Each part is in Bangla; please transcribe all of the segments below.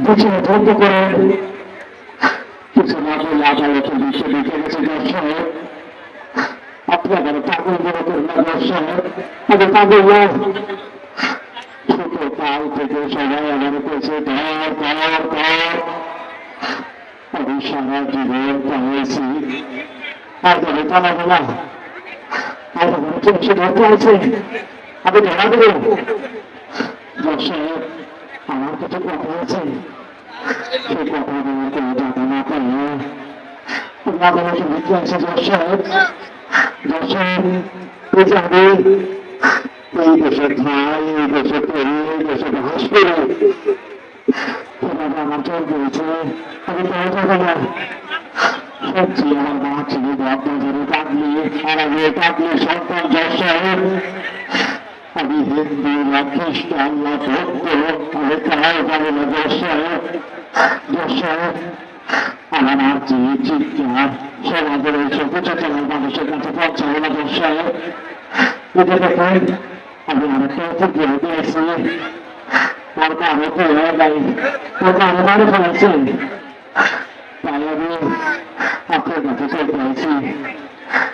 দেশে বন্ধ করে কিছু না বলে আদালতের দিকে দেখে গেছে দর্শক আপনাদের পাগল বড় করবে দর্শক তবে পাগল ছোট কাল থেকে সবাই আমার কাছে আমি সারা জীবন পাইছি আর তবে টানা বলা আর পুলিশে ধরতে আছে আমি ধরা দেব দর্শক আমার কিছু কথা আছে সেই কথাগুলোকে জানা না করলে তোমাদের ভিতরে আছে দর্শক এই যে আমি এই দেশে খাই এই দেশে পড়ি এই দেশে বাস করি আমার চোখ বলছে আমি পাওয়া না সত্যি আমার মা ছিল বাপমাঝারে কাটলি আর আমি কাটলি সন্তান দর্শক আমি হিন্দু না খ্রিস্টান না ভক্ত আমি তাই জানি না দর্শক আমার যে চিৎকার সমাজের এই সচেতন মানুষের কাছে পৌঁছায় না দর্শক এটা দেখেন আমি আরেকটা ফুটবল দিয়েছি তার কারণে হয়ে যাই তার কারণে বাড়ি ফেলেছি তাই আমি আপনার কাছে চলতে আছি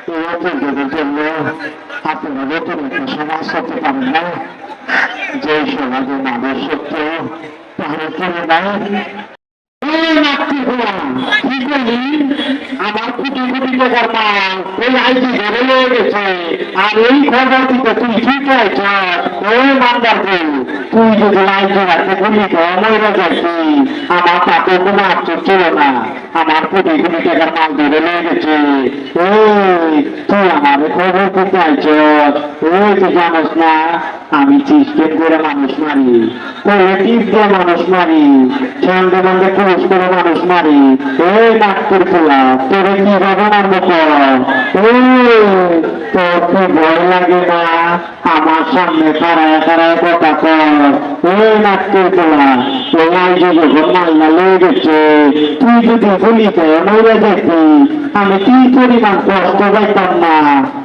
এই অপরাধের জন্য আপনারা নতুন একটা সমাজ করতে পারেন না যে সমাজে মানুষ সত্য তাহলে চলে নাই আমার কোটি কোটি টাকার মাল ওই আইডি ধরে নিয়ে গেছে আর এই খবর দিতে তুই ঠিক হয়েছ ওই মান্দার তুই যদি আইডি রাখতে বলি মহিলা যাচ্ছি আমার তাতে কোনো আফসোস ছিল না আমার কোটি কোটি টাকার মাল ধরে নিয়ে গেছে তুই আমার খবর দিতে আইছ ওই তুই জানোস না আমি সিস্টেম করে মানুষ মারি টিপ দিয়ে মানুষ মারি সন্ধ্যে মধ্যে পুলিশ করে মানুষ মারি এই নাটকের খোলা তোরে কি ভাবনার মতো তোর কি ভয় লাগে না আমার সামনে খারায় খারায় কথা কর এই নাটকের খোলা তোমার যে যখন মাইনা লেগে গেছে তুই যদি ভুলিতে মরে দেখবি আমি কি পরিমাণ কষ্ট পাইতাম না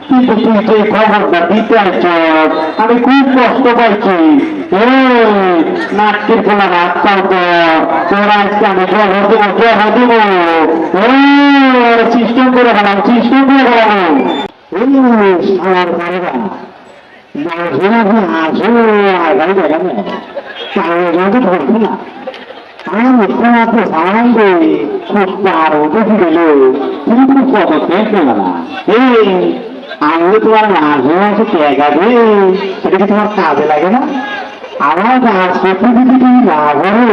কিন্তু তুই যে খবরটা দিতে আইছ আমি খুব কষ্ট পাইছি নাটকের খোলা রাত পাও তোরা আজকে আমি দিব সিস্টেম করে ফেলাম আমার ভাইরা আমি তোমাকে সারাইলে খুব আরো দেখে গেল তুমি খুব কত দেখবে না আমি তোমার মাঝে মাঝে টেকা দিয়ে সেটা কি তোমার কাজে লাগে না আমার গাছ প্রকৃতি তুমি না করো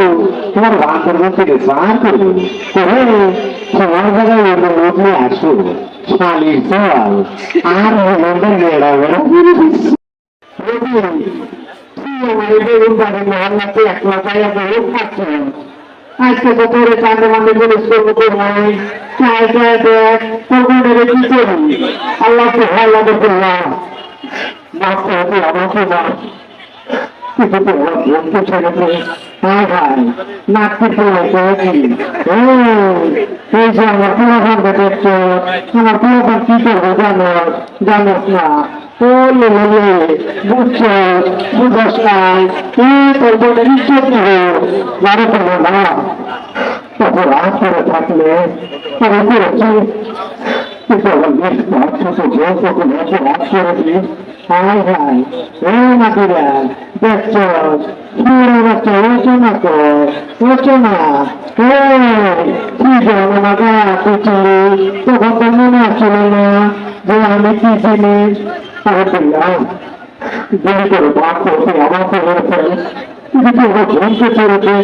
তোমার বান্ধব থেকে বার করবে করে তোমার জায়গায় অন্য লোক নিয়ে আসো শালির ফল আর মন্দির বেড়াবে একলা জায়গা বেরো খাচ্ছ আজকে তো তোরে চাঁদে মান্ডে পুলিশ করবো তোমায় চায় চায় দেখ তোর মনে কি করি আল্লাহ তো ভালো করলাম মাফ করতে আমাকে মাফ কিন্তু তোমার বন্ধু ছেলেকে হ্যাঁ ভাই নাটকে পেয়েছি এই যে আমার পুরোখান দেখছো আমার পুরোখান কি করবো জানোস না বুঝছো বুঝোস নাই তোর বোনের ইচ্ছা কি জানো করবো না তখন রাত করে থাকলে আমি করেছি কিন্তু আমার বেশ ছোট তখন রাত করেছি হাই হাই এই নাতিরা দেখছো শুনে বাচ্চা ওচো না কি জানো না গা কুচুরি তখন তো মনে আসছিল না যে আমি কি জিনিস আরে বললাম গুলি করে ভাগ করতে আমার তো হয়েছে কিন্তু ওরা ঝুঁকে চলেছে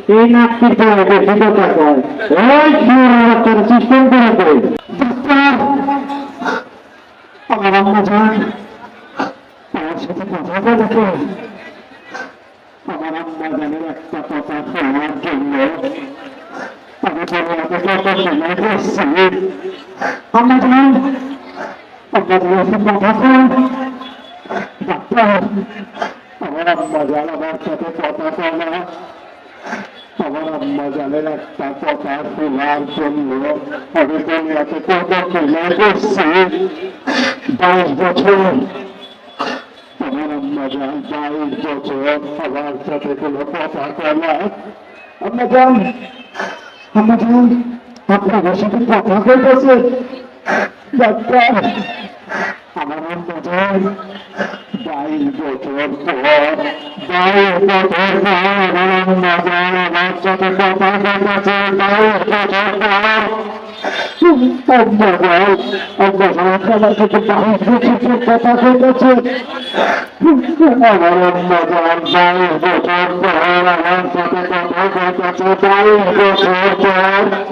এই নাটকির পরে বেশি কথা কয় ওই শুনে বাচ্চার সিস্টেম করেছে আমার আম্মা যান আমার সাথে কথা বলেছে আমার আম্মা জানের একটা কথা শোনার জন্য আমি তোমাকে কত সময় বসছি আম্মা জান আপনাদের কথা কন ডাক্তার আমার আম্মা জান আমার সাথে কথা বলা আমার আম্মা জানের একটা কথা শোনার জন্য আমি দুনিয়াতে কত সময় বসছি 10 বছর আমার আম্মা আম্মাজান 22 বছর আমার সাথে কোনো কথা কয় না। আম্মাজান, আম্মাজান, আপনাদের সাথে কথা কইতেছে ডাক্তার। আমার আম্মাজান 22 বছর পর, 22 বছর পর আমার আম্মাজান আমার সাথে কথা কইতেছে 22 বছর পর। আম্মাজান, আম্মাজান আমার সাথে 22 বছর পর কথা কইতেছে। আমার আম্মাজান 22 বছর পর আমার সাথে কথা কইতেছে 22 বছর পর।